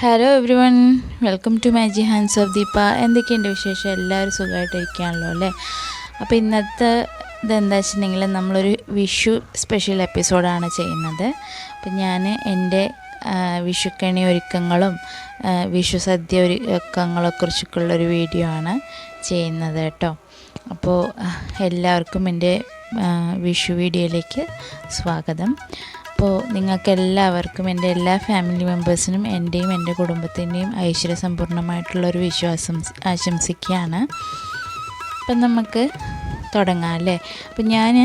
Hello everyone, welcome to magic hands of Deepa. എന്തൊക്കെയുണ്ട് വിശേഷം? എല്ലാവരും സുഖമായിട്ടിരിക്കുകയാണല്ലോ അല്ലേ? അപ്പോൾ ഇന്നത്തെ ഇതെന്താ വെച്ചിട്ടുണ്ടെങ്കിൽ നമ്മളൊരു വിഷു സ്പെഷ്യൽ എപ്പിസോഡാണ് ചെയ്യുന്നത്. അപ്പം ഞാൻ എൻ്റെ വിഷുക്കണി ഒരുക്കങ്ങളും വിഷു സദ്യ ഒരുക്കങ്ങളെക്കുറിച്ചൊക്കെയുള്ളൊരു വീഡിയോ ആണ് ചെയ്യുന്നത് കേട്ടോ. അപ്പോൾ എല്ലാവർക്കും എൻ്റെ വിഷു വീഡിയോയിലേക്ക് സ്വാഗതം. അപ്പോൾ നിങ്ങൾക്കെല്ലാവർക്കും എൻ്റെ എല്ലാ ഫാമിലി മെമ്പേഴ്സിനും എൻ്റെയും എൻ്റെ കുടുംബത്തിൻ്റെയും ഐശ്വര്യസമ്പൂർണ്ണമായിട്ടുള്ളൊരു വിശ്വാസം ആശംസിക്കുകയാണ്. അപ്പം നമുക്ക് തുടങ്ങാം അല്ലേ? അപ്പം ഞാൻ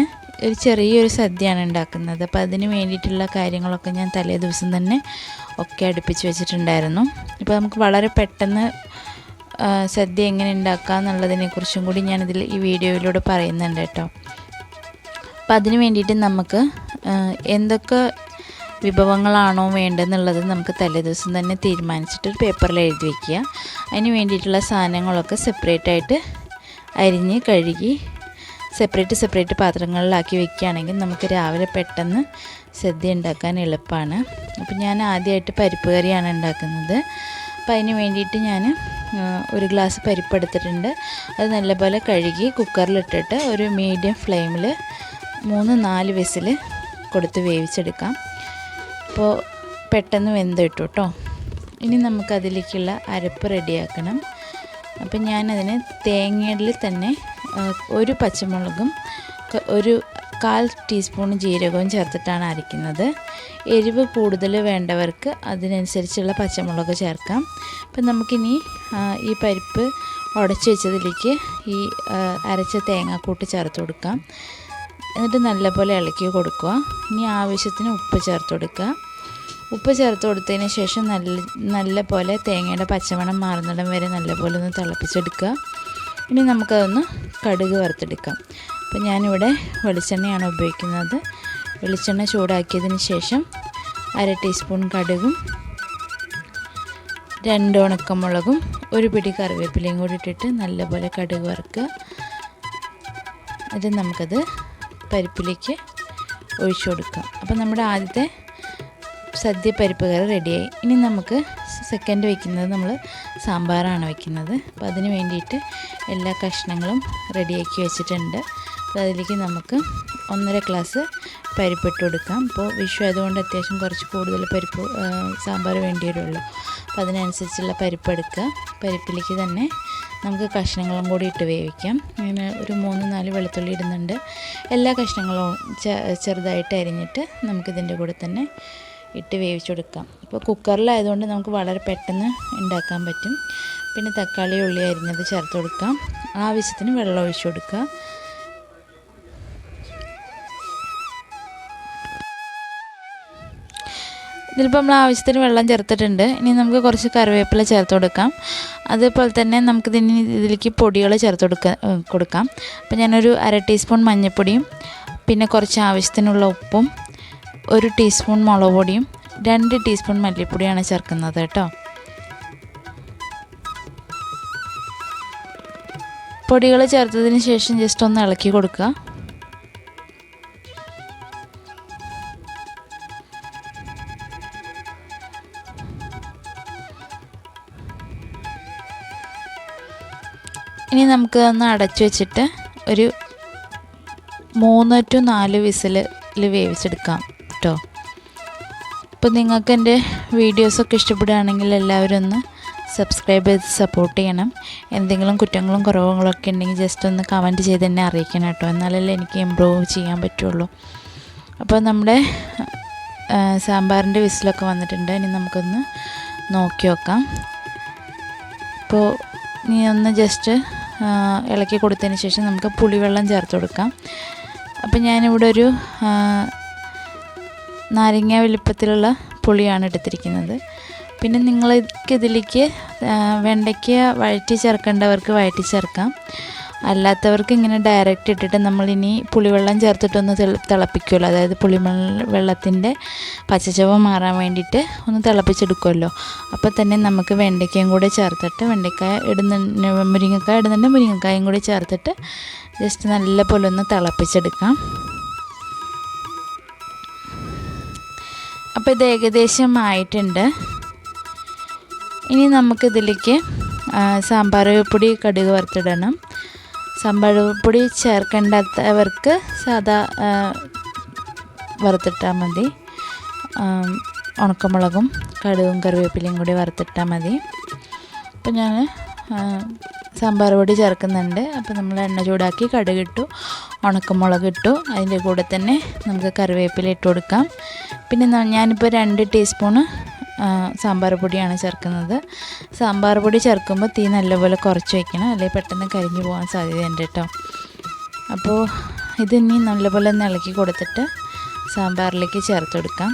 ഒരു ചെറിയൊരു സദ്യയാണ് ഉണ്ടാക്കുന്നത്. അപ്പോൾ അതിന് വേണ്ടിയിട്ടുള്ള കാര്യങ്ങളൊക്കെ ഞാൻ തലേ ദിവസം തന്നെ ഒക്കെ അടുപ്പിച്ച് വെച്ചിട്ടുണ്ടായിരുന്നു. ഇപ്പോൾ നമുക്ക് വളരെ പെട്ടെന്ന് സദ്യ എങ്ങനെ ഉണ്ടാക്കുക എന്നുള്ളതിനെക്കുറിച്ചും കൂടി ഞാനിതിൽ ഈ വീഡിയോയിലൂടെ പറയുന്നുണ്ട് കേട്ടോ. അപ്പം അതിന് വേണ്ടിയിട്ട് നമുക്ക് എന്തൊക്കെ വിഭവങ്ങളാണോ വേണ്ടതെന്നുള്ളത് നമുക്ക് തലേ ദിവസം തന്നെ തീരുമാനിച്ചിട്ട് ഒരു പേപ്പറിൽ എഴുതി വയ്ക്കുക. അതിന് വേണ്ടിയിട്ടുള്ള സാധനങ്ങളൊക്കെ സെപ്പറേറ്റായിട്ട് അരിഞ്ഞ് കഴുകി സെപ്പറേറ്റ് പാത്രങ്ങളിലാക്കി വെക്കുകയാണെങ്കിൽ നമുക്ക് രാവിലെ പെട്ടെന്ന് സദ്യ ഉണ്ടാക്കാൻ എളുപ്പമാണ്. അപ്പം ഞാൻ ആദ്യമായിട്ട് പരിപ്പ് കറിയാണ് ഉണ്ടാക്കുന്നത്. അപ്പം അതിന് വേണ്ടിയിട്ട് ഞാൻ ഒരു ഗ്ലാസ് പരിപ്പ് എടുത്തിട്ടുണ്ട്. അത് നല്ലപോലെ കഴുകി കുക്കറിലിട്ടിട്ട് ഒരു മീഡിയം ഫ്ലെയിമിൽ 3-4 വിസിൽ കൊടുത്ത് വേവിച്ചെടുക്കാം. അപ്പോൾ പെട്ടെന്ന് വെന്ത് കിട്ടും കേട്ടോ. ഇനി നമുക്കതിലേക്കുള്ള അരപ്പ് റെഡിയാക്കണം. അപ്പം ഞാനതിന് തേങ്ങയിൽ തന്നെ ഒരു പച്ചമുളകും ഒരു 1/4 ടീസ്പൂൺ ജീരകവും ചേർത്തിട്ടാണ് അരയ്ക്കുന്നത്. എരിവ് കൂടുതൽ വേണ്ടവർക്ക് അതിനനുസരിച്ചുള്ള പച്ചമുളക് ചേർക്കാം. അപ്പം നമുക്കിനി ഈ പരിപ്പ് ഉടച്ച് വെച്ചതിലേക്ക് ഈ അരച്ച തേങ്ങാക്കൂട്ട് ചേർത്ത് കൊടുക്കാം. എന്നിട്ട് നല്ലപോലെ ഇളക്കി കൊടുക്കുക. ഇനി ആവശ്യത്തിന് ഉപ്പ് ചേർത്ത് കൊടുക്കുക. ഉപ്പ് ചേർത്ത് കൊടുത്തതിന് ശേഷം നല്ലപോലെ തേങ്ങയുടെ പച്ചമണം മാറുന്നിടം വരെ നല്ലപോലെ ഒന്ന് തിളപ്പിച്ചെടുക്കുക. ഇനി നമുക്കതൊന്ന് കടുക് വറുത്തെടുക്കാം. അപ്പോൾ ഞാനിവിടെ വെളിച്ചെണ്ണയാണ് ഉപയോഗിക്കുന്നത്. വെളിച്ചെണ്ണ ചൂടാക്കിയതിന് ശേഷം 1/2 ടീസ്പൂൺ കടുകും 2 ഉണക്കമുളകും 1 പിടി കറിവേപ്പിലയും കൂടി ഇട്ടിട്ട് നല്ലപോലെ കടുക് വറുക്കുക. അത് നമുക്കത് പരിപ്പിലേക്ക് ഒഴിച്ചു കൊടുക്കാം. അപ്പോൾ നമ്മുടെ ആദ്യത്തെ സദ്യ പരിപ്പ് കറി റെഡിയായി. ഇനി നമുക്ക് സെക്കൻഡ് വയ്ക്കുന്നത് നമ്മൾ സാമ്പാറാണ് വയ്ക്കുന്നത്. അപ്പോൾ അതിന് വേണ്ടിയിട്ട് എല്ലാ കഷ്ണങ്ങളും റെഡിയാക്കി വെച്ചിട്ടുണ്ട്. അപ്പോൾ അതിലേക്ക് നമുക്ക് 1.5 ഗ്ലാസ് പരിപ്പിട്ട് കൊടുക്കാം. അപ്പോൾ വിഷു ആയതുകൊണ്ട് അത്യാവശ്യം കുറച്ച് കൂടുതൽ പരിപ്പ് സാമ്പാർ വേണ്ടി വരുമല്ലോ. അപ്പോൾ അതിനനുസരിച്ചുള്ള പരിപ്പ് എടുക്കുക. പരിപ്പിലേക്ക് തന്നെ നമുക്ക് കഷ്ണങ്ങളും കൂടി ഇട്ട് വേവിക്കാം. അങ്ങനെ ഒരു 3-4 വെളുത്തുള്ളി ഇടുന്നുണ്ട്. എല്ലാ കഷ്ണങ്ങളും ചെറുതായിട്ട് അരിഞ്ഞിട്ട് നമുക്കിതിൻ്റെ കൂടെ തന്നെ ഇട്ട് വേവിച്ചെടുക്കാം. ഇപ്പോൾ കുക്കറിലായതുകൊണ്ട് നമുക്ക് വളരെ പെട്ടെന്ന് ഉണ്ടാക്കാൻ പറ്റും. പിന്നെ തക്കാളി ഉള്ളി അരിഞ്ഞത് ചേർത്ത് കൊടുക്കാം. ആവശ്യത്തിന് വെള്ളം ഒഴിച്ചു കൊടുക്കുക. ഇതിലിപ്പോൾ നമ്മൾ ആവശ്യത്തിന് വെള്ളം ചേർത്തിട്ടുണ്ട്. ഇനി നമുക്ക് കുറച്ച് കറിവേപ്പില ചേർത്ത് കൊടുക്കാം. അതുപോലെ തന്നെ ഇതിലേക്ക് പൊടികൾ ചേർത്ത് കൊടുക്കാം. അപ്പോൾ ഞാനൊരു 1/2 ടീസ്പൂൺ മഞ്ഞൾപ്പൊടിയും പിന്നെ കുറച്ച് ആവശ്യത്തിനുള്ള ഉപ്പും 1 ടീസ്പൂൺ മുളക് പൊടിയും 2 ടീസ്പൂൺ മല്ലിപ്പൊടിയാണ് ചേർക്കുന്നത് കേട്ടോ. പൊടികൾ ചേർത്തതിന് ശേഷം ജസ്റ്റ് ഒന്ന് ഇളക്കി കൊടുക്കുക. ഇനി നമുക്ക് ഒന്ന് അടച്ചു വെച്ചിട്ട് ഒരു 3-4 വിസിലിൽ വേവിച്ചെടുക്കാം കേട്ടോ. അപ്പോൾ നിങ്ങൾക്ക് എൻ്റെ വീഡിയോസൊക്കെ ഇഷ്ടപ്പെടുകയാണെങ്കിൽ എല്ലാവരും ഒന്ന് സബ്സ്ക്രൈബ് ചെയ്ത് സപ്പോർട്ട് ചെയ്യണം. എന്തെങ്കിലും കുറ്റങ്ങളും കുറവുകളൊക്കെ ഉണ്ടെങ്കിൽ ജസ്റ്റ് ഒന്ന് കമൻറ്റ് ചെയ്ത് തന്നെ അറിയിക്കണം കേട്ടോ. എന്നാലല്ലേ എനിക്ക് ഇമ്പ്രൂവ് ചെയ്യാൻ പറ്റുള്ളൂ. അപ്പോൾ നമ്മുടെ സാമ്പാറിൻ്റെ വിസിലൊക്കെ വന്നിട്ടുണ്ട്. ഇനി നമുക്കൊന്ന് നോക്കി നോക്കാം. ഇപ്പോൾ ഇനി ഒന്ന് ജസ്റ്റ് ഇളക്കി കൊടുത്തതിന് ശേഷം നമുക്ക് പുളിവെള്ളം ചേർത്ത് കൊടുക്കാം. അപ്പം ഞാനിവിടെ ഒരു നാരങ്ങ വലിപ്പത്തിലുള്ള പുളിയാണ് എടുത്തിരിക്കുന്നത്. പിന്നെ ഇതിലേക്ക് വെണ്ടയ്ക്ക വഴറ്റി ചേർക്കേണ്ടവർക്ക് വഴറ്റി ചേർക്കാം. അല്ലാത്തവർക്ക് ഇങ്ങനെ ഡയറക്റ്റ് ഇട്ടിട്ട് നമ്മളിനി പുളിവെള്ളം ചേർത്തിട്ടൊന്ന് തിളപ്പിക്കുമല്ലോ. അതായത് വെള്ളത്തിൻ്റെ പച്ചച്ചവ മാറാൻ വേണ്ടിയിട്ട് ഒന്ന് തിളപ്പിച്ചെടുക്കുമല്ലോ. അപ്പോൾ തന്നെ നമുക്ക് വെണ്ടയ്ക്കയും കൂടെ ചേർത്തിട്ട് മുരിങ്ങക്കായ ഇടുന്നുണ്ട് മുരിങ്ങക്കായും കൂടി ചേർത്തിട്ട് ജസ്റ്റ് നല്ല പോലെ ഒന്ന് തിളപ്പിച്ചെടുക്കാം. അപ്പോൾ ഇത് ഏകദേശം ആയിട്ടുണ്ട്. ഇനി നമുക്കിതിലേക്ക് സാമ്പാർ പൊടി കടുക് വറുത്തിടണം. സാമ്പാർ പൊടി ചേർക്കേണ്ടാത്തവർക്ക് സാദാ വറുത്തിട്ടാൽ മതി. ഉണക്കമുളകും കടുകും കറിവേപ്പിലയും കൂടി വറുത്തിട്ടാൽ മതി. അപ്പോൾ ഞാൻ സാമ്പാർ പൊടി ചേർക്കുന്നുണ്ട്. അപ്പോൾ നമ്മൾ എണ്ണ ചൂടാക്കി കടുകിട്ടു, ഉണക്കമുളക് ഇട്ടു, അതിൻ്റെ കൂടെ തന്നെ നമുക്ക് കറിവേപ്പില ഇട്ട് കൊടുക്കാം. പിന്നെ ഞാനിപ്പോൾ 2 ടീസ്പൂണ് സാമ്പാർ പൊടിയാണ് ചേർക്കുന്നത്. സാമ്പാർ പൊടി ചേർക്കുമ്പോൾ തീ നല്ലപോലെ കുറച്ച് വയ്ക്കണം, അല്ലെങ്കിൽ പെട്ടെന്ന് കരിഞ്ഞു പോകാൻ സാധ്യതയുണ്ട് കേട്ടോ. അപ്പോൾ ഇതിനി നല്ലപോലെ ഒന്ന് ഇളക്കി കൊടുത്തിട്ട് സാമ്പാറിലേക്ക് ചേർത്ത് കൊടുക്കാം.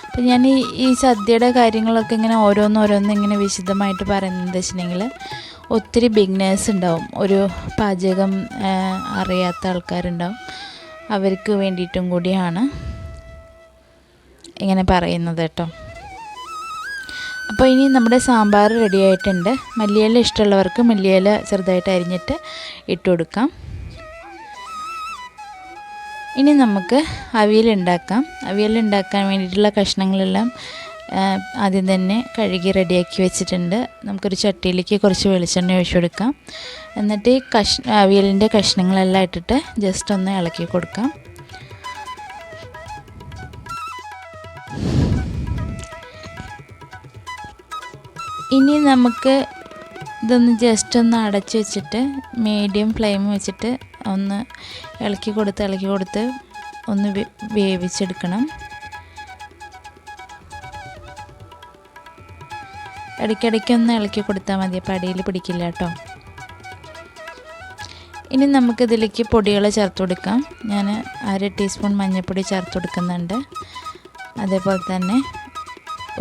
അപ്പോൾ ഞാൻ ഈ സദ്യയുടെ കാര്യങ്ങളൊക്കെ ഇങ്ങനെ ഓരോന്നോരോന്ന് ഇങ്ങനെ വിശദമായിട്ട് പറയുന്നത് വെച്ചിട്ടുണ്ടെങ്കിൽ ഒത്തിരി ബിഗിനേഴ്സ് ഉണ്ടാവും, ഒരു പാചകം അറിയാത്ത ആൾക്കാരുണ്ടാവും, അവർക്ക് വേണ്ടിയിട്ടും കൂടിയാണ് ഇങ്ങനെ പറയുന്നത് കേട്ടോ. അപ്പോൾ ഇനി നമ്മുടെ സാമ്പാർ റെഡി ആയിട്ടുണ്ട്. മല്ലിയില ഇഷ്ടമുള്ളവർക്ക് മല്ലിയില ചെറുതായിട്ട് അരിഞ്ഞിട്ട് ഇട്ട് കൊടുക്കാം. ഇനി നമുക്ക് അവിയലുണ്ടാക്കാം. അവിയലുണ്ടാക്കാൻ വേണ്ടിയിട്ടുള്ള കഷ്ണങ്ങളെല്ലാം ആദ്യം തന്നെ കഴുകി റെഡിയാക്കി വെച്ചിട്ടുണ്ട്. നമുക്കൊരു ചട്ടിയിലേക്ക് കുറച്ച് വെളിച്ചെണ്ണ ഒഴിച്ചു കൊടുക്കാം. എന്നിട്ട് ഈ അവിയലിൻ്റെ കഷ്ണങ്ങളെല്ലാം ഇട്ടിട്ട് ജസ്റ്റ് ഒന്ന് ഇളക്കി കൊടുക്കാം. ഇനി നമുക്ക് ഇതൊന്ന് ജസ്റ്റ് ഒന്ന് അടച്ച് വെച്ചിട്ട് മീഡിയം ഫ്ലെയിം വെച്ചിട്ട് ഒന്ന് ഇളക്കി കൊടുത്ത് ഒന്ന് വേവിച്ചെടുക്കണം. ഇടയ്ക്കിടയ്ക്ക് ഒന്ന് ഇളക്കി കൊടുത്താൽ മതി, അപ്പോൾ അടിയിൽ പിടിക്കില്ല കേട്ടോ. ഇനി നമുക്കിതിലേക്ക് പൊടികൾ ചേർത്ത് കൊടുക്കാം. ഞാൻ 1/2 ടീസ്പൂൺ മഞ്ഞൾപ്പൊടി ചേർത്ത് കൊടുക്കുന്നുണ്ട്. അതേപോലെ തന്നെ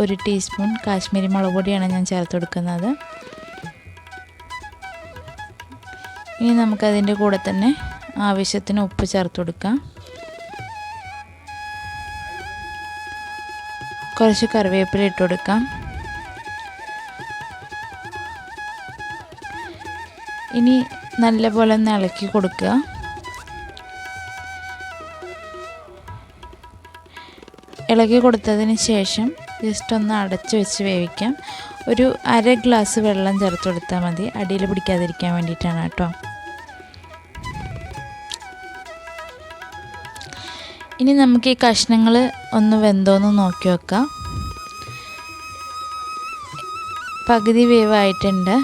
1 ടീസ്പൂൺ കാശ്മീരി മുളക് പൊടിയാണ് ഞാൻ ചേർത്ത് കൊടുക്കുന്നത്. ഇനി നമുക്കതിൻ്റെ കൂടെ തന്നെ ആവശ്യത്തിന് ഉപ്പ് ചേർത്ത് കൊടുക്കാം. കുറച്ച് കറിവേപ്പില ഇട്ട് കൊടുക്കാം. ഇനി നല്ലപോലെ ഒന്ന് ഇളക്കി കൊടുക്കുക. ഇളക്കി കൊടുത്തതിന് ശേഷം ജസ്റ്റ് ഒന്ന് അടച്ച് വെച്ച് വേവിക്കാം. ഒരു 1/2 ഗ്ലാസ് വെള്ളം ചേർത്ത് കൊടുത്താൽ മതി, അടിയിൽ പിടിക്കാതിരിക്കാൻ വേണ്ടിയിട്ടാണ് കേട്ടോ. ഇനി നമുക്ക് ഈ കഷ്ണങ്ങൾ ഒന്ന് വെന്തോന്ന് നോക്കി വെക്കാം. പകുതി വേവായിട്ടുണ്ട്.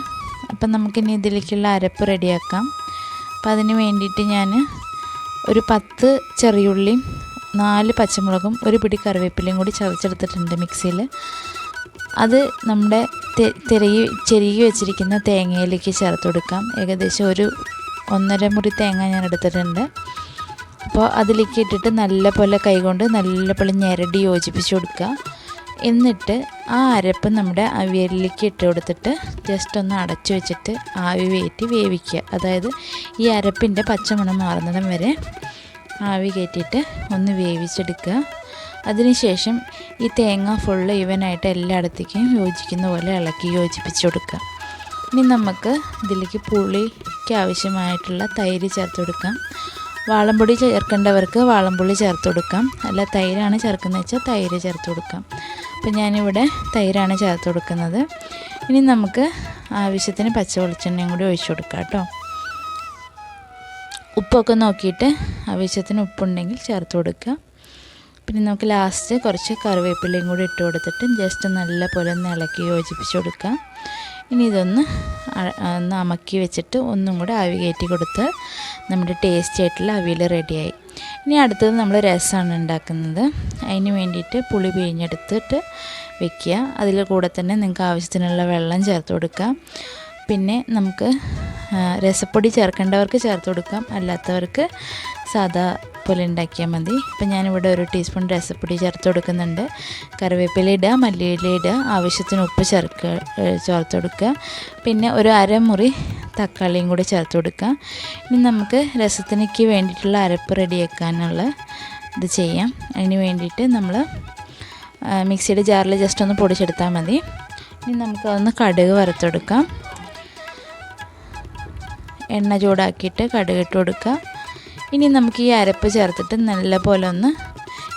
അപ്പം നമുക്കിനി ഇതിലേക്കുള്ള അരപ്പ് റെഡിയാക്കാം. അപ്പം അതിന് വേണ്ടിയിട്ട് ഞാൻ ഒരു 10 ചെറിയുള്ളിയും 4 പച്ചമുളകും 1 പിടി കറിവേപ്പിലയും കൂടി ചതച്ചെടുത്തിട്ടുണ്ട് മിക്സിയിൽ. അത് നമ്മുടെ ചെരുകി വെച്ചിരിക്കുന്ന തേങ്ങയിലേക്ക് ചേർത്ത് കൊടുക്കാം. ഏകദേശം ഒരു 1.5 മുറി തേങ്ങ ഞാൻ എടുത്തിട്ടുണ്ട്. അപ്പോൾ അതിലേക്ക് ഇട്ടിട്ട് നല്ലപോലെ കൈകൊണ്ട് നല്ലപോലെ ഞെരടി യോജിപ്പിച്ച് കൊടുക്കുക. എന്നിട്ട് ആ അരപ്പ് നമ്മുടെ അവിയലിലേക്ക് ഇട്ട് കൊടുത്തിട്ട് ജസ്റ്റ് ഒന്ന് അടച്ചു വെച്ചിട്ട് ആവി കയറ്റി വേവിക്കുക. അതായത് ഈ അരപ്പിൻ്റെ പച്ചമണം മാറുന്നിടം വരെ ആവി കയറ്റിയിട്ട് ഒന്ന് വേവിച്ചെടുക്കുക. അതിനുശേഷം ഈ തേങ്ങ ഫുള്ള് ഈവനായിട്ട് എല്ലായിടത്തേക്കും യോജിക്കുന്ന പോലെ ഇളക്കി യോജിപ്പിച്ച് കൊടുക്കുക. ഇനി നമുക്ക് ഇതിലേക്ക് പുളിക്ക് ആവശ്യമായിട്ടുള്ള തൈര് ചേർത്ത് കൊടുക്കാം. വാളംപൊടി ചേർക്കേണ്ടവർക്ക് വാളംപുളി ചേർത്ത് കൊടുക്കാം, അല്ല തൈരാണ് ചേർക്കുന്നത് വെച്ചാൽ തൈര് ചേർത്ത് കൊടുക്കാം. അപ്പം ഞാനിവിടെ തൈരാണ് ചേർത്ത് കൊടുക്കുന്നത്. ഇനി നമുക്ക് ആവശ്യത്തിന് പച്ച വെളിച്ചെണ്ണയും കൂടി ഒഴിച്ചു കൊടുക്കാം കേട്ടോ. ഉപ്പൊക്കെ നോക്കിയിട്ട് ആവശ്യത്തിന് ഉപ്പുണ്ടെങ്കിൽ ചേർത്ത് കൊടുക്കുക. പിന്നെ നമുക്ക് ലാസ്റ്റ് കുറച്ച് കറിവേപ്പിലയും കൂടി ഇട്ട് കൊടുത്തിട്ട് ജസ്റ്റ് നല്ലപോലെ ഒന്ന് ഇളക്കി യോജിപ്പിച്ച് കൊടുക്കുക. ഇനി ഇതൊന്ന് അമക്കി വെച്ചിട്ട് ഒന്നും കൂടെ ആവി കയറ്റി കൊടുത്ത് നമ്മുടെ ടേസ്റ്റി ആയിട്ടുള്ള അവിയൽ റെഡിയായി. ഇനി അടുത്തത് നമ്മൾ രസമാണ് ഉണ്ടാക്കുന്നത്. അതിന് വേണ്ടിയിട്ട് പുളി പിഴിഞ്ഞെടുത്തിട്ട് വെക്കുക. അതിൽ കൂടെ തന്നെ നിങ്ങൾക്ക് ആവശ്യത്തിനുള്ള വെള്ളം ചേർത്ത് കൊടുക്കാം. പിന്നെ നമുക്ക് രസപ്പൊടി ചേർക്കേണ്ടവർക്ക് ചേർത്ത് കൊടുക്കാം, അല്ലാത്തവർക്ക് സാദാ പോലെ ഉണ്ടാക്കിയാൽ മതി. ഇപ്പം ഞാനിവിടെ 1 ടീസ്പൂൺ രസപ്പൊടി ചേർത്ത് കൊടുക്കുന്നുണ്ട്. കറിവേപ്പില ഇടുക, മല്ലിയില ഇടുക, ആവശ്യത്തിന് ഉപ്പ് ചേർത്ത് കൊടുക്കുക. പിന്നെ ഒരു 1/2 മുറി തക്കാളിയും കൂടി ചേർത്ത് കൊടുക്കുക. ഇനി നമുക്ക് രസത്തിനേക്ക് വേണ്ടിയിട്ടുള്ള അരപ്പ് റെഡിയാക്കാനുള്ള ഇത് ചെയ്യാം. അതിന് വേണ്ടിയിട്ട് നമ്മൾ മിക്സിയുടെ ജാറിൽ ജസ്റ്റ് ഒന്ന് പൊടിച്ചെടുത്താൽ മതി. ഇനി നമുക്കതൊന്ന് കടുക് വറുത്തെടുക്കാം. എണ്ണ ചൂടാക്കിയിട്ട് കടുക് ഇട്ട് കൊടുക്കുക. ഇനി നമുക്ക് ഈ അരപ്പ് ചേർത്തിട്ട് നല്ലപോലെ ഒന്ന്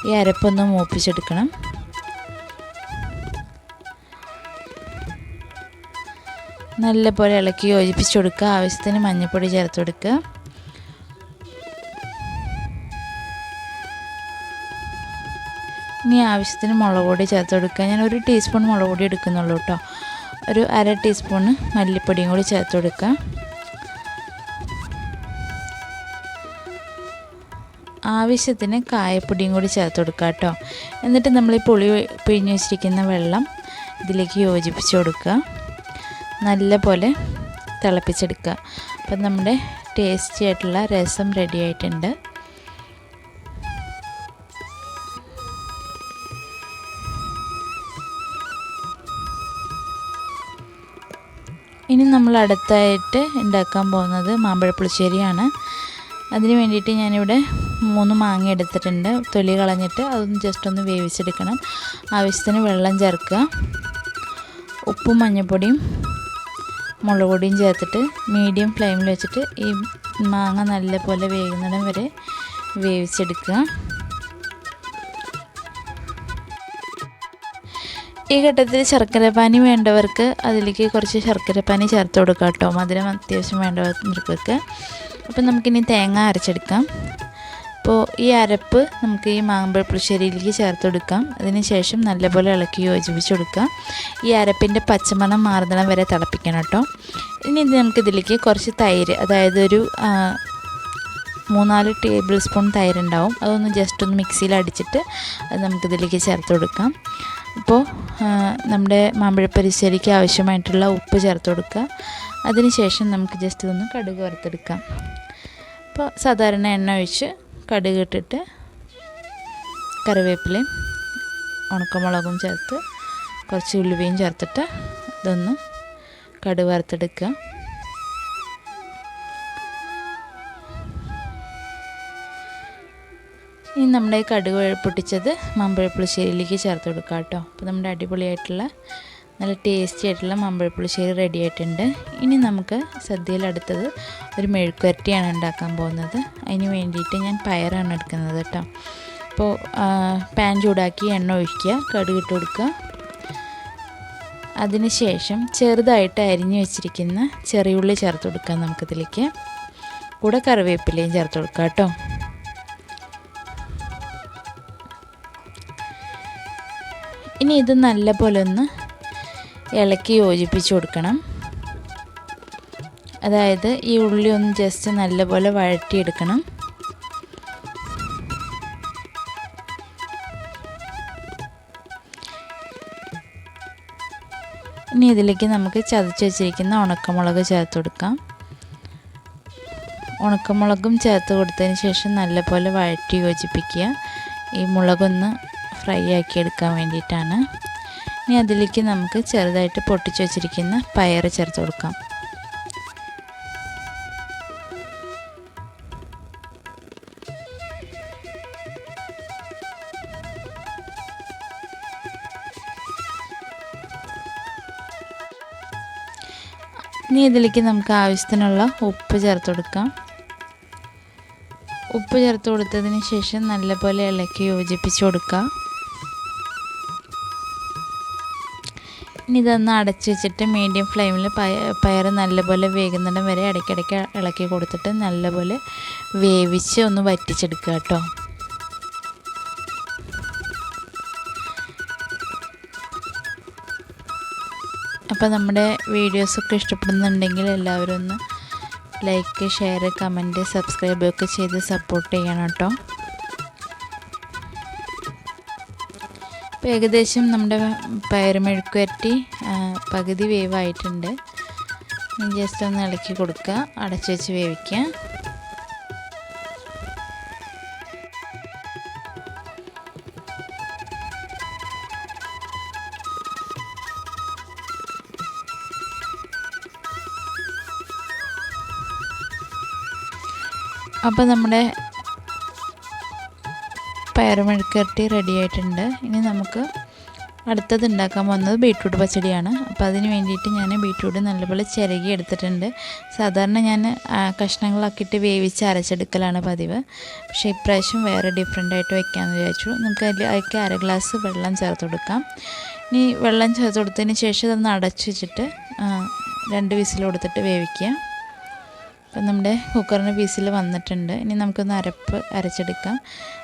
ഈ അരപ്പൊന്ന് മൂപ്പിച്ചെടുക്കണം. നല്ലപോലെ ഇളക്കി യോജിപ്പിച്ച് കൊടുക്കുക. ആവശ്യത്തിന് മഞ്ഞൾപ്പൊടി ചേർത്ത് കൊടുക്കുക. ഇനി ആവശ്യത്തിന് മുളക് പൊടി ചേർത്ത് കൊടുക്കുക. ഞാൻ 1 ടീസ്പൂൺ മുളക് പൊടി എടുക്കുന്നുള്ളൂ കേട്ടോ. ഒരു 1/2 ടീസ്പൂണ് മല്ലിപ്പൊടിയും കൂടി ചേർത്ത് കൊടുക്കുക. ആവശ്യത്തിന് കായപ്പൊടിയും കൂടി ചേർത്ത് കൊടുക്കുക കേട്ടോ. എന്നിട്ട് നമ്മൾ ഈ പുളി പിഴിഞ്ഞ് വെച്ചിരിക്കുന്ന വെള്ളം ഇതിലേക്ക് യോജിപ്പിച്ച് കൊടുക്കുക. നല്ലപോലെ തിളപ്പിച്ചെടുക്കുക. അപ്പം നമ്മുടെ ടേസ്റ്റി ആയിട്ടുള്ള രസം റെഡി ആയിട്ടുണ്ട്. ഇനി നമ്മൾ അടുത്തായിട്ട് ഉണ്ടാക്കാൻ പോകുന്നത് മാമ്പഴ പുളിശ്ശേരിയാണ്. അതിന് വേണ്ടിയിട്ട് ഞാനിവിടെ 3 മാങ്ങ എടുത്തിട്ടുണ്ട്. തൊലി കളഞ്ഞിട്ട് അതൊന്ന് ജസ്റ്റ് ഒന്ന് വേവിച്ചെടുക്കണം. ആവശ്യത്തിന് വെള്ളം ചേർക്കുക. ഉപ്പും മഞ്ഞൾപ്പൊടിയും മുളക് പൊടിയും ചേർത്തിട്ട് മീഡിയം ഫ്ലെയിമിൽ വെച്ചിട്ട് ഈ മാങ്ങ നല്ലപോലെ വേകുന്നിടം വരെ വേവിച്ചെടുക്കുക. ഈ ഘട്ടത്തിൽ ശർക്കരപ്പാനി വേണ്ടവർക്ക് അതിലേക്ക് കുറച്ച് ശർക്കരപ്പാനി ചേർത്ത് കൊടുക്കാം കേട്ടോ. മധുരം അത്യാവശ്യം വേണ്ടവർക്കൊക്കെ. അപ്പം നമുക്കിനി തേങ്ങ അരച്ചെടുക്കാം. അപ്പോൾ ഈ അരപ്പ് നമുക്ക് ഈ മാമ്പഴ പുളിശ്ശേരിയിലേക്ക് ചേർത്ത് കൊടുക്കാം. അതിന് ശേഷം നല്ലപോലെ ഇളക്കി യോജിപ്പിച്ച് കൊടുക്കാം. ഈ അരപ്പിൻ്റെ പച്ചമണം മാറുന്നിടം വരെ തിളപ്പിക്കണം കേട്ടോ. ഇനി നമുക്കിതിലേക്ക് കുറച്ച് തൈര്, അതായത് ഒരു 3-4 ടേബിൾ സ്പൂൺ തൈരുണ്ടാവും. അതൊന്ന് ജസ്റ്റ് ഒന്ന് മിക്സിയിൽ അടിച്ചിട്ട് അത് നമുക്കിതിലേക്ക് ചേർത്ത് കൊടുക്കാം. അപ്പോൾ നമ്മുടെ മാമ്പഴ പുളിശ്ശേരിക്ക് ആവശ്യമായിട്ടുള്ള ഉപ്പ് ചേർത്ത് കൊടുക്കുക. അതിന് ശേഷം നമുക്ക് ജസ്റ്റ് ഇതൊന്ന് കടുക് വറുത്തെടുക്കാം. അപ്പോൾ സാധാരണ എണ്ണ ഒഴിച്ച് കടുക് ഇട്ടിട്ട് കറിവേപ്പിലയും ഉണക്കമുളകും ചേർത്ത് കുറച്ച് ഉലുവയും ചേർത്തിട്ട് ഇതൊന്ന് കടുക് വറുത്തെടുക്കുക. ഇനി നമ്മുടെ കടുക് പൊട്ടിച്ചത് മാമ്പഴ പുളിശ്ശേരിയിലേക്ക് ചേർത്ത് കൊടുക്കുക കേട്ടോ. അപ്പോൾ നമ്മുടെ അടിപൊളിയായിട്ടുള്ള നല്ല ടേസ്റ്റി ആയിട്ടുള്ള മാമ്പഴ പുളിശ്ശേരി റെഡി ആയിട്ടുണ്ട്. ഇനി നമുക്ക് സദ്യയിൽ അടുത്തത് ഒരു മെഴുക്കുവരട്ടിയാണ് ഉണ്ടാക്കാൻ പോകുന്നത്. അതിന് വേണ്ടിയിട്ട് ഞാൻ പയറാണ് എടുക്കുന്നത് കേട്ടോ. അപ്പോൾ പാൻ ചൂടാക്കി എണ്ണ ഒഴിക്കുക, കടുക് ഇട്ട് കൊടുക്കുക. അതിന് ശേഷം ചെറുതായിട്ട് അരിഞ്ഞു വെച്ചിരിക്കുന്ന ചെറിയുള്ളി ചേർത്ത് കൊടുക്കാം നമുക്കിതിലേക്ക്. കൂടെ കറിവേപ്പിലയും ചേർത്ത് കൊടുക്കുക കേട്ടോ. ഇനി ഇത് നല്ലപോലെ ഒന്ന് ഇളക്കി യോജിപ്പിച്ച് കൊടുക്കണം. അതായത് ഈ ഉള്ളി ഒന്ന് ജസ്റ്റ് നല്ലപോലെ വഴറ്റിയെടുക്കണം. ഇനി ഇതിലേക്ക് നമുക്ക് ചതച്ച് വെച്ചിരിക്കുന്ന ഉണക്കമുളക് ചേർത്ത് കൊടുക്കാം. ഉണക്കമുളകും ചേർത്ത് കൊടുത്തതിന് ശേഷം നല്ലപോലെ വഴറ്റി യോജിപ്പിക്കുക. ഈ മുളകൊന്ന് ഫ്രൈ ആക്കി എടുക്കാൻ വേണ്ടിയിട്ടാണ്. ഇനി അതിലേക്ക് നമുക്ക് ചെറുതായിട്ട് പൊട്ടിച്ച് വെച്ചിരിക്കുന്ന പയർ ചേർത്ത് കൊടുക്കാം. ഇനി ഇതിലേക്ക് നമുക്ക് ആവശ്യത്തിനുള്ള ഉപ്പ് ചേർത്ത് കൊടുക്കാം. ഉപ്പ് ചേർത്ത് കൊടുത്തതിന് ശേഷം നല്ലപോലെ ഇളക്കി യോജിപ്പിച്ച് കൊടുക്കുക. ഇനി ഇതൊന്ന് അടച്ച് വെച്ചിട്ട് മീഡിയം ഫ്ലെയിമിൽ പയർ നല്ലപോലെ വേകുന്നിടം വരെ ഇടയ്ക്കിടയ്ക്ക് ഇളക്കി കൊടുത്തിട്ട് നല്ലപോലെ വേവിച്ച് ഒന്ന് വറ്റിച്ചെടുക്കുക കേട്ടോ. അപ്പോൾ നമ്മുടെ വീഡിയോസൊക്കെ ഇഷ്ടപ്പെടുന്നുണ്ടെങ്കിൽ എല്ലാവരും ഒന്ന് ലൈക്ക്, ഷെയർ, കമൻറ്റ്, സബ്സ്ക്രൈബ് ഒക്കെ ചെയ്ത് സപ്പോർട്ട് ചെയ്യണം കേട്ടോ. ഇപ്പോൾ ഏകദേശം നമ്മുടെ പയർ മെഴുക്കുവരട്ടി പകുതി വേവായിട്ടുണ്ട്. ജസ്റ്റ് ഒന്ന് ഇളക്കി കൊടുക്കുക, അടച്ചു വെച്ച് വേവിക്കുക. അപ്പോൾ നമ്മുടെ പയർ മെഴുക്കുവരട്ടി റെഡി ആയിട്ടുണ്ട്. ഇനി നമുക്ക് അടുത്തത് ഉണ്ടാക്കാൻ പോകുന്നത് ബീട്രൂട്ട് പച്ചടിയാണ്. അപ്പോൾ അതിന് വേണ്ടിയിട്ട് ഞാൻ ബീട്രൂട്ട് നല്ലപോലെ ചിരകി എടുത്തിട്ടുണ്ട്. സാധാരണ ഞാൻ കഷ്ണങ്ങളാക്കിയിട്ട് വേവിച്ച് അരച്ചെടുക്കലാണ് പതിവ്. പക്ഷേ ഇപ്രാവശ്യം വേറെ ഡിഫറെൻ്റായിട്ട് വയ്ക്കാമെന്ന് വിചാരിച്ചു. നമുക്ക് അതിലേക്ക് 1/2 ഗ്ലാസ് വെള്ളം ചേർത്ത് കൊടുക്കാം. ഇനി വെള്ളം ചേർത്ത് കൊടുത്തതിന് ശേഷം ഇതൊന്ന് അടച്ചു വെച്ചിട്ട് 2 വിസിൽ കൊടുത്തിട്ട് വേവിക്കുക. അപ്പം നമ്മുടെ കുക്കറിന് വിസിൽ വന്നിട്ടുണ്ട്. ഇനി നമുക്കൊന്ന് അരച്ചെടുക്കാം.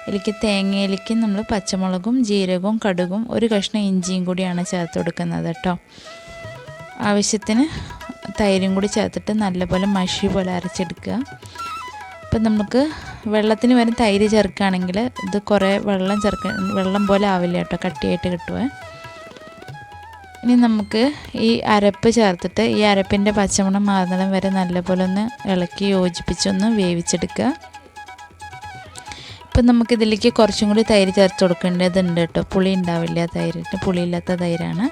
ഇതിലേക്ക് തേങ്ങയിലേക്ക് നമ്മൾ പച്ചമുളകും ജീരകവും കടുകും ഒരു കഷ്ണം ഇഞ്ചിയും കൂടിയാണ് ചേർത്ത് കൊടുക്കുന്നത് കേട്ടോ. ആവശ്യത്തിന് തൈരും കൂടി ചേർത്തിട്ട് നല്ലപോലെ മഷി പോലെ അരച്ചെടുക്കുക. ഇപ്പം നമുക്ക് വെള്ളത്തിന് വരെ തൈര് ചേർക്കുകയാണെങ്കിൽ ഇത് കുറേ വെള്ളം പോലെ ആവില്ല കേട്ടോ, കട്ടിയായിട്ട് കിട്ടുമേ. ഇനി നമുക്ക് ഈ അരപ്പ് ചേർത്തിട്ട് ഈ അരപ്പിൻ്റെ പച്ചമണം മാറുന്നിടം വരെ നല്ലപോലെ ഒന്ന് ഇളക്കി യോജിപ്പിച്ചൊന്ന് വേവിച്ചെടുക്കുക. ഇപ്പം നമുക്കിതിലേക്ക് കുറച്ചും കൂടി തൈര് ചേർത്ത് കൊടുക്കേണ്ടതുണ്ട് കേട്ടോ. പുളി ഉണ്ടാവില്ല തൈരിട്ട്, പുളിയില്ലാത്ത തൈരാണ്.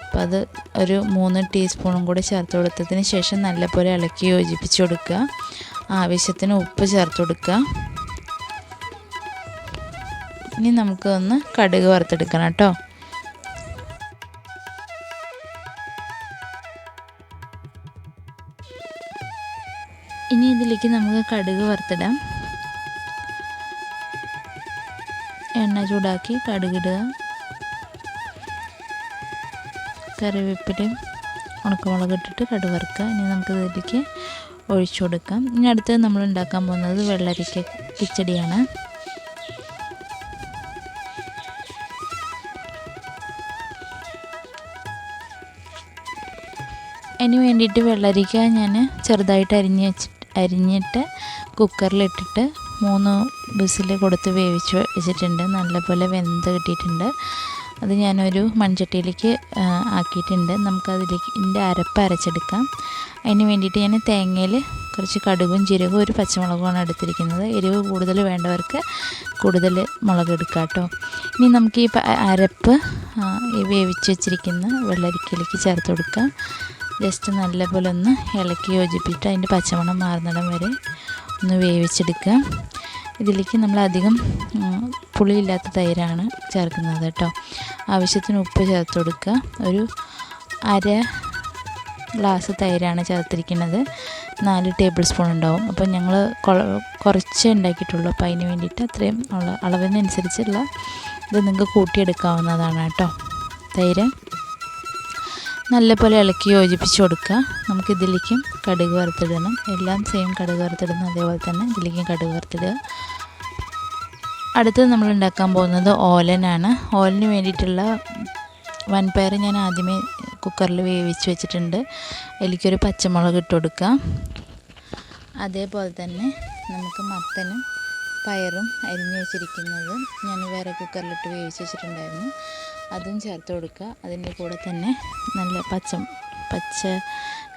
അപ്പോൾ അത് ഒരു 3 ടീസ്പൂണും കൂടി ചേർത്ത് കൊടുത്തതിന് ശേഷം നല്ലപോലെ ഇളക്കി യോജിപ്പിച്ച് കൊടുക്കുക. ആവശ്യത്തിന് ഉപ്പ് ചേർത്ത് കൊടുക്കുക. ഇനി നമുക്കൊന്ന് കടുക് വറുത്തെടുക്കണം കേട്ടോ. ഇനി ഇതിലേക്ക് നമുക്ക് കടുക് വറുത്തിടാം. എണ്ണ ചൂടാക്കി കടുകിടുക. കറിവേപ്പിലയും ഉണക്കമുളക് ഇട്ടിട്ട് കടുക് വറുക്കുക. ഇനി നമുക്ക് ഇതിലേക്ക് ഒഴിച്ചു കൊടുക്കാം. ഇനി അടുത്തത് നമ്മൾ ഉണ്ടാക്കാൻ പോകുന്നത് വെള്ളരിക്ക കിച്ചടിയാണ്. അതിന് വേണ്ടിയിട്ട് വെള്ളരിക്ക ഞാൻ ചെറുതായിട്ട് അരിഞ്ഞിട്ട് കുക്കറിലിട്ടിട്ട് 3 വിസിൽ കൊടുത്ത് വേവിച്ച് വെച്ചിട്ടുണ്ട്. നല്ലപോലെ വെന്ത് കിട്ടിയിട്ടുണ്ട്. അത് ഞാനൊരു മൺചട്ടിയിലേക്ക് ആക്കിയിട്ടുണ്ട്. നമുക്കതിലേക്ക് ഇതിൻ്റെ അരപ്പ് അരച്ചെടുക്കാം. അതിന് വേണ്ടിയിട്ട് ഞാൻ തേങ്ങയിൽ കുറച്ച് കടുകും ജീരകവും ഒരു പച്ചമുളകുമാണ് എടുത്തിരിക്കുന്നത്. എരിവ് കൂടുതൽ വേണ്ടവർക്ക് കൂടുതൽ മുളക് എടുക്കുക കേട്ടോ. ഇനി നമുക്ക് ഈ അരപ്പ് ഈ വേവിച്ച് വെച്ചിരിക്കുന്ന വെള്ളരിക്കയിലേക്ക് ചേർത്ത് കൊടുക്കാം. ജസ്റ്റ് നല്ലപോലെ ഒന്ന് ഇളക്കി യോജിപ്പിച്ചിട്ട് അതിൻ്റെ പച്ചമണം മാറുന്നിടം വരെ ഒന്ന് വേവിച്ചെടുക്കുക. ഇതിലേക്ക് നമ്മൾ അധികം പുളിയില്ലാത്ത തൈരാണ് ചേർക്കുന്നത് കേട്ടോ. ആവശ്യത്തിന് ഉപ്പ് ചേർത്ത് കൊടുക്കുക. ഒരു 1/2 ഗ്ലാസ് തൈരാണ് ചേർത്തിരിക്കുന്നത്. 4 ടേബിൾ സ്പൂൺ ഉണ്ടാവും. അപ്പോൾ ഞങ്ങൾ കുറച്ച് ഉണ്ടാക്കിയിട്ടുള്ളൂ. അപ്പോൾ അതിന് വേണ്ടിയിട്ട് അത്രയും ഉള്ള അളവിനനുസരിച്ചുള്ള ഇത് നിങ്ങൾക്ക് കൂട്ടിയെടുക്കാവുന്നതാണ് കേട്ടോ. തൈര് നല്ലപോലെ ഇളക്കി യോജിപ്പിച്ച് കൊടുക്കുക. നമുക്കിതിലേക്കും കടുക് വറുത്തിടണം. എല്ലാം സെയിം കടുക് വറുത്തിടുന്ന അതേപോലെ തന്നെ ഇതിലേക്കും കടുക് വറുത്തിടുക. അടുത്തത് നമ്മൾ ഉണ്ടാക്കാൻ പോകുന്നത് ഓലനാണ്. ഓലന് വേണ്ടിയിട്ടുള്ള വൻപയർ ഞാൻ ആദ്യമേ കുക്കറിൽ വേവിച്ച് വെച്ചിട്ടുണ്ട്. അതിലേക്കൊരു പച്ചമുളക് ഇട്ട് കൊടുക്കുക. അതേപോലെ തന്നെ നമുക്ക് മത്തനും പയറും അരിഞ്ഞ് വെച്ചിരിക്കുന്നത് ഞാൻ വേറെ കുക്കറിലിട്ട് വേവിച്ച് വെച്ചിട്ടുണ്ടായിരുന്നു. അതും ചേർത്ത് കൊടുക്കുക. അതിൻ്റെ കൂടെ തന്നെ നല്ല പച്ച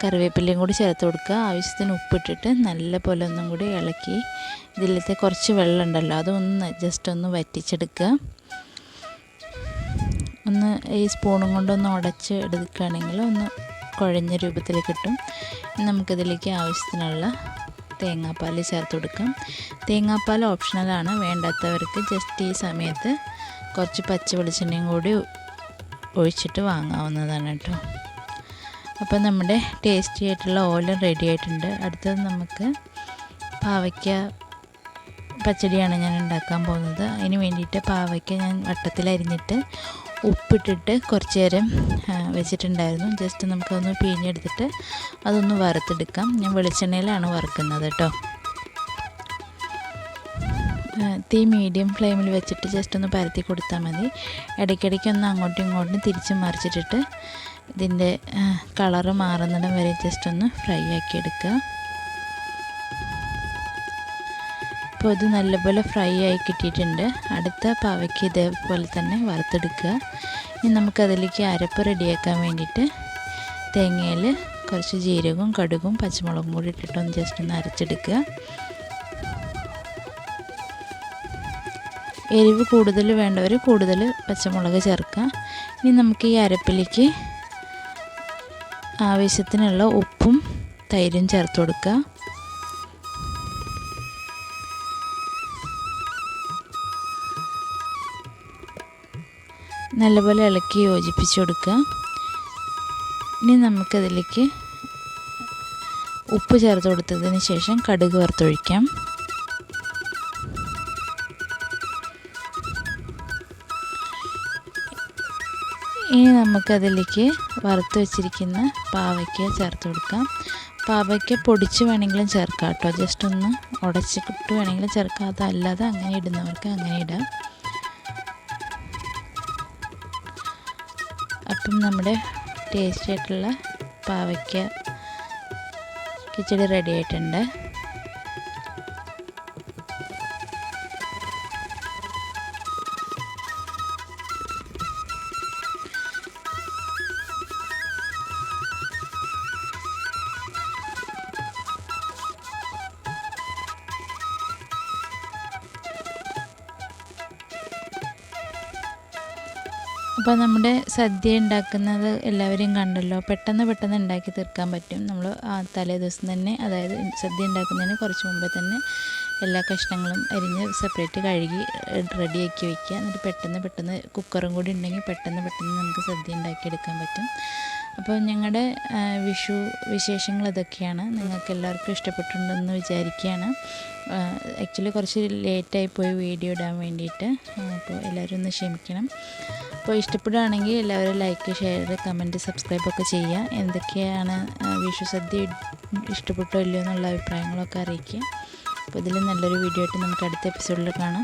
കറിവേപ്പിലയും കൂടി ചേർത്ത് കൊടുക്കുക. ആവശ്യത്തിന് ഉപ്പിട്ടിട്ട് നല്ല പോലെ ഒന്നും കൂടി ഇളക്കി ഇതിലത്തെ കുറച്ച് വെള്ളം ഉണ്ടല്ലോ അതൊന്ന് ജസ്റ്റ് ഒന്ന് വറ്റിച്ചെടുക്കുക. ഒന്ന് ഈ സ്പൂണും കൊണ്ടൊന്ന് ഉടച്ച് എടുക്കുകയാണെങ്കിൽ ഒന്ന് കുഴഞ്ഞ രൂപത്തിൽ കിട്ടും. നമുക്കിതിലേക്ക് ആവശ്യത്തിനുള്ള തേങ്ങാപ്പാൽ ചേർത്ത് കൊടുക്കാം. തേങ്ങാപ്പാൽ ഓപ്ഷണലാണ്. വേണ്ടാത്തവർക്ക് ജസ്റ്റ് ഈ സമയത്ത് കുറച്ച് പച്ച വെളിച്ചെണ്ണയും കൂടി ഒഴിച്ചിട്ട് വാങ്ങാവുന്നതാണ് കേട്ടോ. അപ്പോൾ നമ്മുടെ ടേസ്റ്റി ആയിട്ടുള്ള ഓലൻ റെഡി ആയിട്ടുണ്ട്. അടുത്തത് നമുക്ക് പാവയ്ക്ക പച്ചടിയാണ് ഞാൻ ഉണ്ടാക്കാൻ പോകുന്നത്. അതിന് വേണ്ടിയിട്ട് പാവയ്ക്ക ഞാൻ വട്ടത്തിൽ അരിഞ്ഞിട്ട് ഉപ്പിട്ടിട്ട് കുറച്ച് നേരം വെച്ചിട്ടുണ്ടായിരുന്നു. ജസ്റ്റ് നമുക്കതൊന്ന് പിഴിഞ്ഞെടുത്തിട്ട് അതൊന്ന് വറുത്തെടുക്കാം. ഞാൻ വെളിച്ചെണ്ണയിലാണ് വറുക്കുന്നത് കേട്ടോ. തീ മീഡിയം ഫ്ലെയിമിൽ വെച്ചിട്ട് ജസ്റ്റ് ഒന്ന് പരത്തി കൊടുത്താൽ മതി. ഇടയ്ക്കിടയ്ക്ക് ഒന്ന് അങ്ങോട്ടും ഇങ്ങോട്ടും തിരിച്ച് മറിച്ചിട്ടിട്ട് ഇതിൻ്റെ കളറ് മാറുന്നിടം വരെ ജസ്റ്റ് ഒന്ന് ഫ്രൈ ആക്കി എടുക്കുക. അപ്പോൾ ഇത് നല്ലപോലെ ഫ്രൈ ആയി കിട്ടിയിട്ടുണ്ട്. അടുത്ത പാവയ്ക്ക് ഇതേപോലെ തന്നെ വറുത്തെടുക്കുക. ഇനി നമുക്കതിലേക്ക് അരപ്പ് റെഡിയാക്കാൻ വേണ്ടിയിട്ട് തേങ്ങയിൽ കുറച്ച് ജീരകവും കടുകും പച്ചമുളകും കൂടി ഇട്ടിട്ടൊന്ന് ജസ്റ്റ് ഒന്ന് അരച്ചെടുക്കുക. എരിവ് കൂടുതൽ വേണ്ടവർ കൂടുതൽ പച്ചമുളക് ചേർക്കുക. ഇനി നമുക്ക് ഈ അരപ്പിലേക്ക് ആവശ്യത്തിനുള്ള ഉപ്പും തൈരും ചേർത്ത് കൊടുക്കുക. നല്ലപോലെ ഇളക്കി യോജിപ്പിച്ച് കൊടുക്കുക. ഇനി നമുക്കതിലേക്ക് ഉപ്പ് ചേർത്ത് കൊടുത്തതിന് ശേഷം കടുക് വറുത്തൊഴിക്കാം. ഇനി നമുക്കതിലേക്ക് വറുത്ത് വെച്ചിരിക്കുന്ന പാവയ്ക്ക ചേർത്ത് കൊടുക്കാം. പാവയ്ക്ക പൊടിച്ച് വേണമെങ്കിലും ചേർക്കാം കേട്ടോ, ജസ്റ്റ് ഒന്ന് ഉടച്ചിട്ട് വേണമെങ്കിലും ചേർക്കാം. അതല്ലാതെ അങ്ങനെ ഇടുന്നവർക്ക് അങ്ങനെ ഇടാം. അപ്പം നമ്മുടെ ടേസ്റ്റി ആയിട്ടുള്ള പാവയ്ക്ക കിച്ചടി റെഡി ആയിട്ടുണ്ട്. അപ്പോൾ നമ്മുടെ സദ്യ ഉണ്ടാക്കുന്നത് എല്ലാവരെയും കണ്ടല്ലോ. പെട്ടെന്ന് ഉണ്ടാക്കി തീർക്കാൻ പറ്റും. നമ്മൾ തലേ ദിവസം തന്നെ, അതായത് സദ്യ ഉണ്ടാക്കുന്നതിന് കുറച്ച് മുമ്പേ തന്നെ എല്ലാ കഷ്ണങ്ങളും അരിഞ്ഞ് സെപ്പറേറ്റ് കഴുകി റെഡിയാക്കി വയ്ക്കുക. എന്നിട്ട് പെട്ടെന്ന് കുക്കറും കൂടി ഉണ്ടെങ്കിൽ പെട്ടെന്ന് നമുക്ക് സദ്യ ഉണ്ടാക്കിയെടുക്കാൻ പറ്റും. അപ്പോൾ ഞങ്ങളുടെ വിഷു വിശേഷങ്ങൾ ഇതൊക്കെയാണ്. നിങ്ങൾക്ക് എല്ലാവർക്കും ഇഷ്ടപ്പെട്ടിട്ടുണ്ടെന്ന് വിചാരിക്കുകയാണ്. ആക്ച്വലി കുറച്ച് ലേറ്റായിപ്പോയി വീഡിയോ ഇടാൻ വേണ്ടിയിട്ട്. അപ്പോൾ എല്ലാവരും ഒന്ന് ക്ഷമിക്കണം. അപ്പോൾ ഇഷ്ടപ്പെടുകയാണെങ്കിൽ എല്ലാവരും ലൈക്ക്, ഷെയർ, കമൻറ്റ്, സബ്സ്ക്രൈബൊക്കെ ചെയ്യുക. എന്തൊക്കെയാണ് വിഷു സദ്യ ഇഷ്ടപ്പെട്ടോ ഇല്ലയോ എന്നുള്ള അഭിപ്രായങ്ങളൊക്കെ അറിയിക്കുക. അപ്പോൾ ഇതിൽ നല്ലൊരു വീഡിയോ ആയിട്ട് നമുക്ക് അടുത്ത എപ്പിസോഡിൽ കാണാം.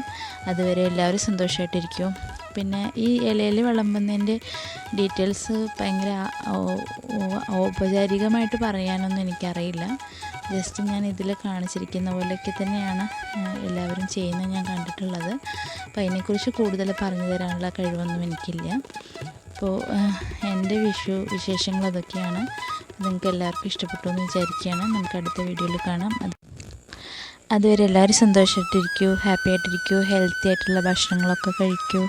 അതുവരെ എല്ലാവരും സന്തോഷമായിട്ടിരിക്കും. പിന്നെ ഈ ഇലയിൽ വിളമ്പുന്നതിൻ്റെ ഡീറ്റെയിൽസ് ഭയങ്കര ഔപചാരികമായിട്ട് പറയാനൊന്നും എനിക്കറിയില്ല. ജസ്റ്റ് ഞാൻ ഇതിൽ കാണിച്ചിരിക്കുന്ന പോലെയൊക്കെ തന്നെയാണ് എല്ലാവരും ചെയ്യുന്നത് ഞാൻ കണ്ടിട്ടുള്ളത്. അപ്പോൾ അതിനെക്കുറിച്ച് കൂടുതൽ പറഞ്ഞു തരാനുള്ള കഴിവൊന്നും എനിക്കില്ല. അപ്പോൾ എൻ്റെ വിഷു വിശേഷങ്ങൾ അതൊക്കെയാണ്. നിങ്ങൾക്ക് എല്ലാവർക്കും ഇഷ്ടപ്പെട്ടു എന്ന് വിചാരിക്കുകയാണ്. നമുക്ക് അടുത്ത വീഡിയോയിൽ കാണാം. അതുവരെ എല്ലാവരും സന്തോഷമായിട്ടിരിക്കൂ, ഹാപ്പി ആയിട്ടിരിക്കൂ, ഹെൽത്തി ആയിട്ടുള്ള ഭക്ഷണങ്ങളൊക്കെ കഴിക്കൂ.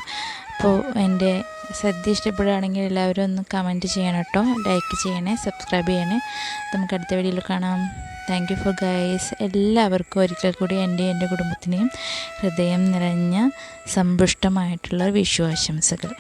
അപ്പോൾ എൻ്റെ സദ്യ ഇഷ്ടപ്പെടുകയാണെങ്കിൽ എല്ലാവരും ഒന്ന് കമൻറ്റ് ചെയ്യണം കേട്ടോ, ലൈക്ക് ചെയ്യണേ, സബ്സ്ക്രൈബ് ചെയ്യണേ. നമുക്ക് അടുത്ത വീഡിയോയിൽ കാണാം. Thank you for guys. എല്ലാവർക്കും ഒരിക്കൽ കൂടി എൻ്റെ കുടുംബത്തിനെയും ഹൃദയം നിറഞ്ഞ സമ്പുഷ്ടമായിട്ടുള്ള വിഷു ആശംസകൾ.